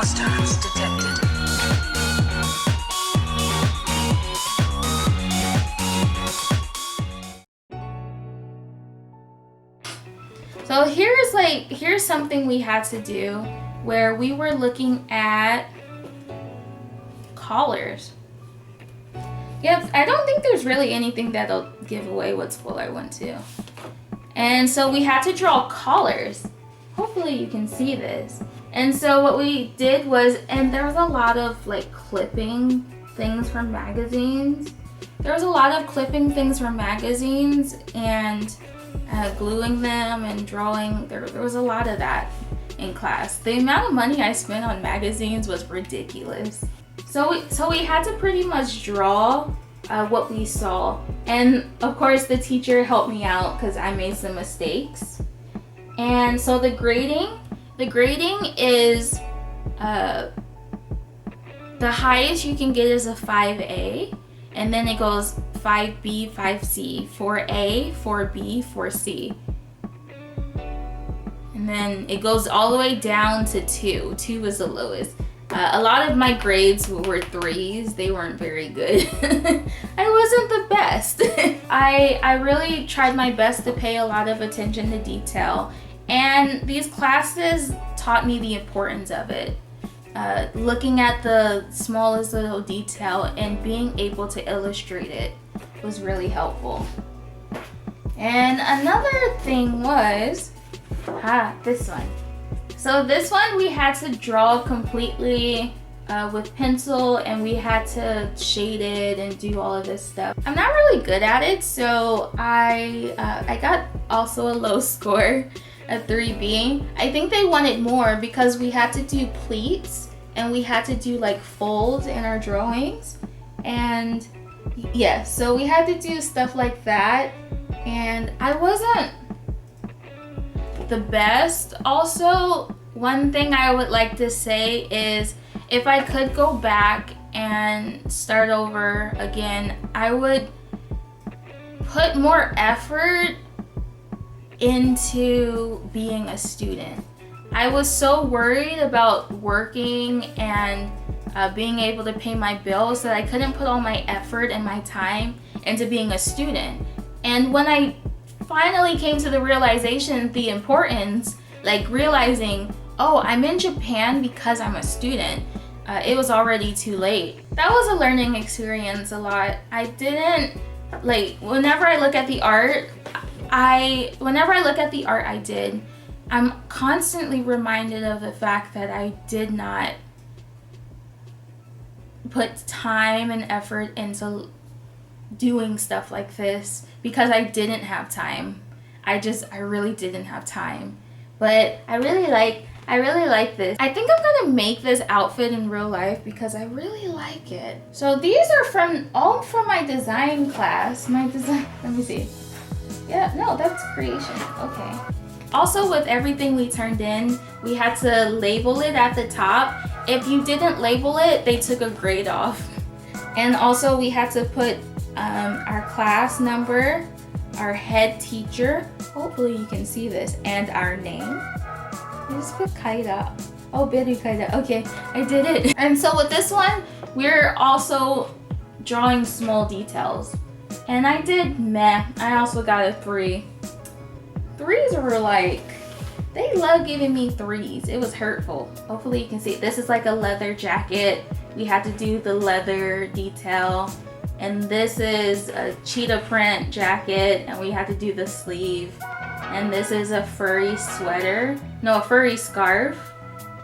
Hostiles detected. So here's something we had to do where we were looking at collars. Yep, I don't think there's really anything that'll give away what school I went to. And so we had to draw collars. Hopefully you can see this. And so what we did was, and there was a lot of like clipping things from magazines. There was a lot of clipping things from magazines and gluing them and drawing. There was a lot of that in class. The amount of money I spent on magazines was ridiculous. So we had to pretty much draw what we saw. And of course the teacher helped me out because I made some mistakes. And so the grading is the highest you can get is a 5A, and then it goes 5B, 5C, 4A, 4B, 4C. And then it goes all the way down to 2. 2 is the lowest. A lot of my grades were 3s. They weren't very good. I wasn't the best. I really tried my best to pay a lot of attention to detail. And these classes taught me the importance of it. Looking at the smallest little detail and being able to illustrate it was really helpful. And another thing was, this one. So this one we had to draw completely with pencil, and we had to shade it and do all of this stuff. I'm not really good at it, so I got also a low score, a 3B. I think they wanted more because we had to do pleats and we had to do like folds in our drawings. And yeah, so we had to do stuff like that, and I wasn't the best. Also, one thing I would like to say is if I could go back and start over again, I would put more effort into being a student. I was so worried about working and being able to pay my bills that I couldn't put all my effort and my time into being a student. And when I finally came to the realization, the importance, like realizing, oh, I'm in Japan because I'm a student, it was already too late. That was a learning experience a lot. I didn't, like, whenever I look at the art I did, I'm constantly reminded of the fact that I did not put time and effort into doing stuff like this because I didn't have time. I really didn't have time. But I really like this. I think I'm gonna make this outfit in real life because I really like it. So these are all from my design class. Let me see. Yeah, no, that's creation. Okay. Also, with everything we turned in, we had to label it at the top. If you didn't label it, they took a grade off. And also we had to put our class number, our head teacher, hopefully you can see this, and our name. I just put Kaida. Oh, Beru Kaida. Okay, I did it. And so with this one, we're also drawing small details. And I did meh. I also got a 3. 3s were like, they love giving me 3s. It was hurtful. Hopefully you can see. This is like a leather jacket. We had to do the leather detail. And this is a cheetah print jacket, and we had to do the sleeve. And this is a furry sweater. No, a furry scarf.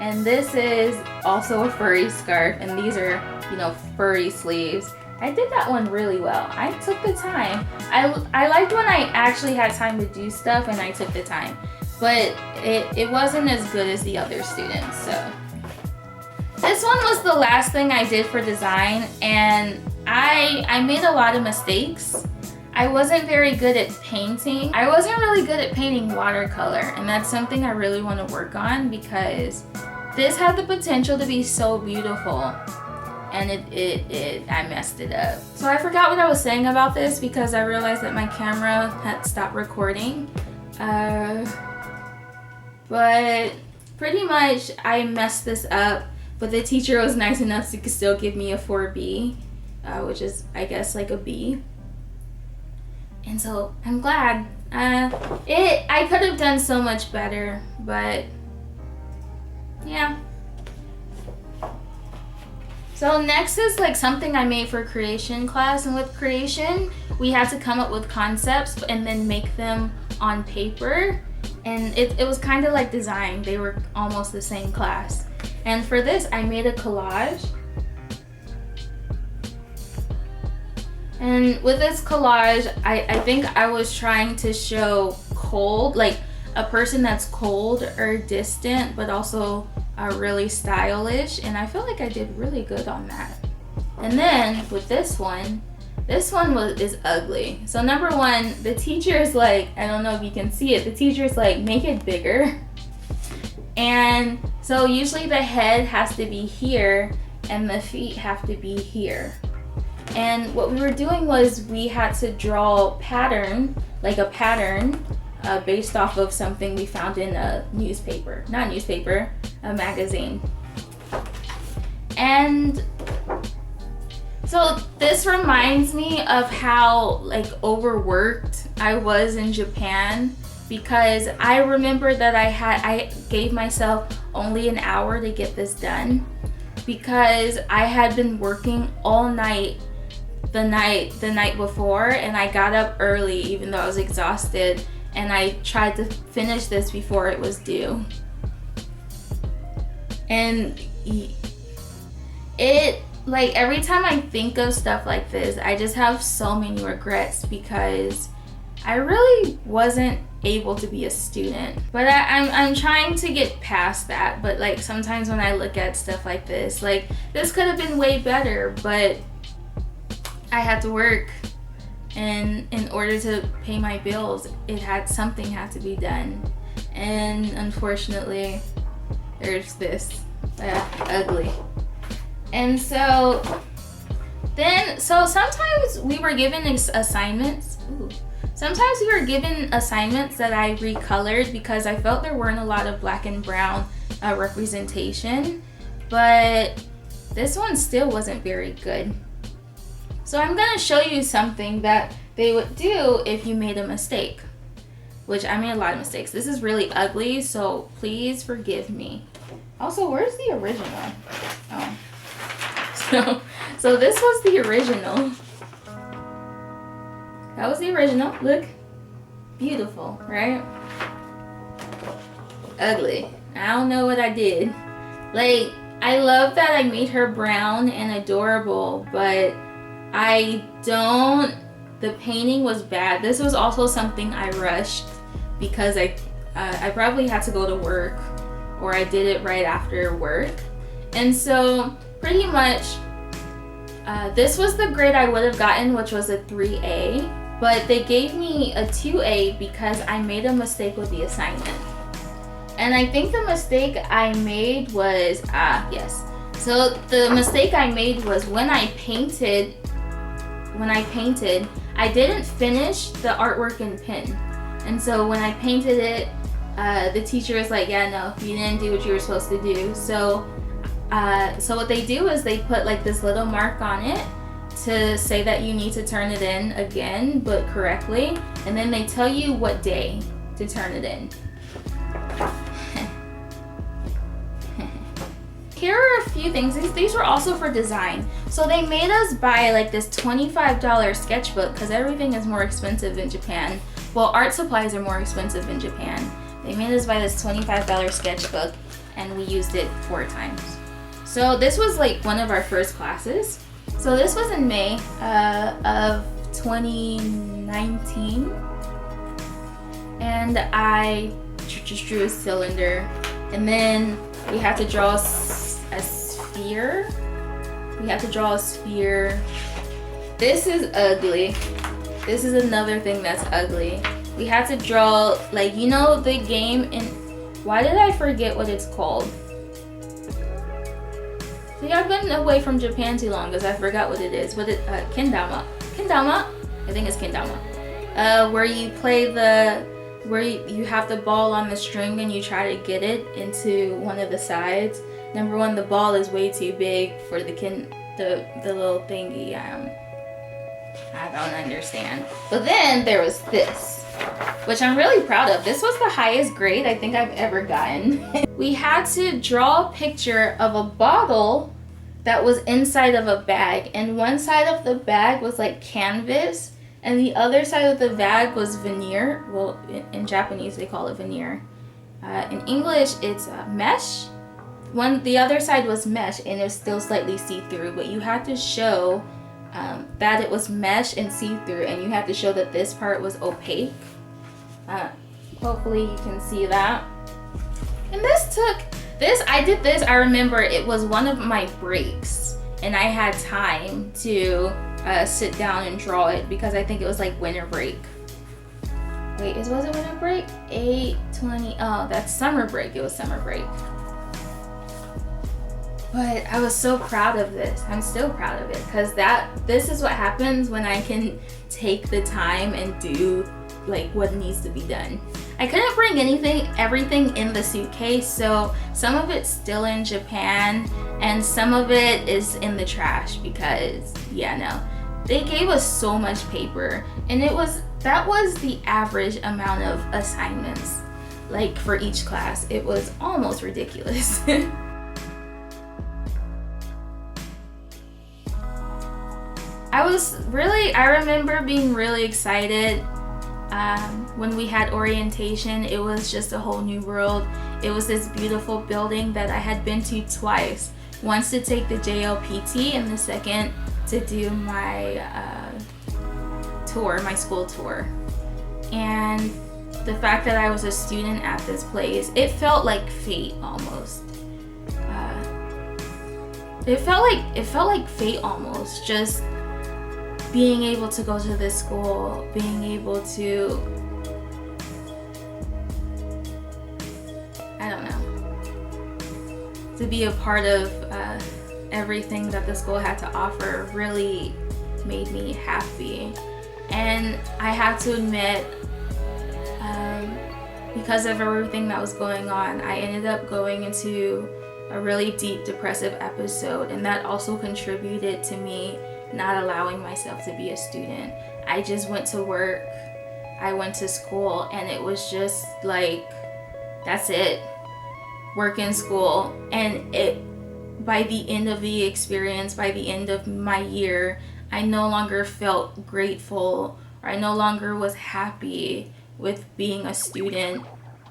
And this is also a furry scarf. And these are, furry sleeves. I did that one really well. I took the time. I liked when I actually had time to do stuff and I took the time. But it wasn't as good as the other students, so. This one was the last thing I did for design, and I made a lot of mistakes. I wasn't very good at painting. I wasn't really good at painting watercolor, and that's something I really want to work on because this had the potential to be so beautiful. And I messed it up. So I forgot what I was saying about this because I realized that my camera had stopped recording. But pretty much I messed this up. but the teacher was nice enough to still give me a 4B, which is, I guess, like a B. And so I'm glad. I could have done so much better, but yeah. So next is like something I made for creation class, and with creation we had to come up with concepts and then make them on paper, and it was kind of like design. They were almost the same class. And for this I made a collage, and with this collage I think I was trying to show cold, like a person that's cold or distant but also really stylish, and I feel like I did really good on that. And then with this one is ugly. So number one, the teacher is like, I don't know if you can see it, the teacher is like, make it bigger. And so usually the head has to be here and the feet have to be here. And what we were doing was we had to draw a pattern based off of something we found in a newspaper. Not newspaper, a magazine. And so this reminds me of how like overworked I was in Japan, because I remember that I gave myself only an hour to get this done, because I had been working all night the night before, and I got up early even though I was exhausted, and I tried to finish this before it was due. And it, like, every time I think of stuff like this, I just have so many regrets, because I really wasn't able to be a student. But I'm trying to get past that. But like sometimes when I look at stuff like this could have been way better, but I had to work, and in order to pay my bills, something had to be done. And unfortunately, there's this ugly. And so sometimes we were given assignments. Sometimes we were given assignments that I recolored because I felt there weren't a lot of black and brown representation, but this one still wasn't very good. So I'm gonna show you something that they would do if you made a mistake, which I made a lot of mistakes. This is really ugly, so please forgive me. Also, where's the original? Oh. So this was the original. That was the original. Look. Beautiful, right? Ugly. I don't know what I did. Like, I love that I made her brown and adorable, but the painting was bad. This was also something I rushed because I probably had to go to work, or I did it right after work. And so pretty much this was the grade I would have gotten, which was a 3A, but they gave me a 2A because I made a mistake with the assignment. And I think the mistake I made was, yes. So the mistake I made was when I painted, I didn't finish the artwork in pen. And so when I painted it, the teacher was like, yeah, no, you didn't do what you were supposed to do. So what they do is they put like this little mark on it to say that you need to turn it in again, but correctly. And then they tell you what day to turn it in. Here are a few things. These were also for design. So they made us buy like this $25 sketchbook because everything is more expensive in Japan. Well, art supplies are more expensive in Japan. They made us buy this $25 sketchbook, and we used it 4 times. So this was like one of our first classes. So this was in May of 2019. And I just drew a cylinder, and then we had to draw a sphere. This is ugly. This is another thing that's ugly. We had to draw, like, you know the game in, why did I forget what it's called? See, I've been away from Japan too long because I forgot what it is. Kendama. I think it's kendama. Where you play the where you have the ball on the string and you try to get it into one of the sides. Number one, the ball is way too big for the little thingy. I don't understand. But then there was this, which I'm really proud of. This was the highest grade I think I've ever gotten. We had to draw a picture of a bottle that was inside of a bag, and one side of the bag was like canvas, and the other side of the bag was veneer. Well, in Japanese they call it veneer. In English it's mesh. The other side was mesh, and it was still slightly see-through, but you had to show that it was mesh and see-through, and you had to show that this part was opaque. Hopefully you can see that. And I did this, I remember it was one of my breaks, and I had time to sit down and draw it because I think it was like winter break. Wait, was it winter break? 8/20, oh, that's summer break, it was summer break. But I was so proud of this. I'm still proud of it because this is what happens when I can take the time and do like what needs to be done. I couldn't bring everything in the suitcase, so some of it's still in Japan and some of it is in the trash because they gave us so much paper, and that was the average amount of assignments like for each class. It was almost ridiculous. I remember being really excited when we had orientation. It was just a whole new world. It was this beautiful building that I had been to twice. Once to take the JLPT and the second to do my tour, my school tour. And the fact that I was a student at this place, it felt like fate almost. It felt like fate almost, just being able to go to this school, being able to, I don't know, to be a part of everything that the school had to offer really made me happy. And I have to admit, because of everything that was going on, I ended up going into a really deep depressive episode, and that also contributed to me not allowing myself to be a student. I just went to work, I went to school, and it was just like, that's it, work and school. And by the end of the experience, by the end of my year, I no longer felt grateful, or I no longer was happy with being a student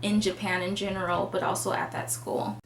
in Japan in general, but also at that school.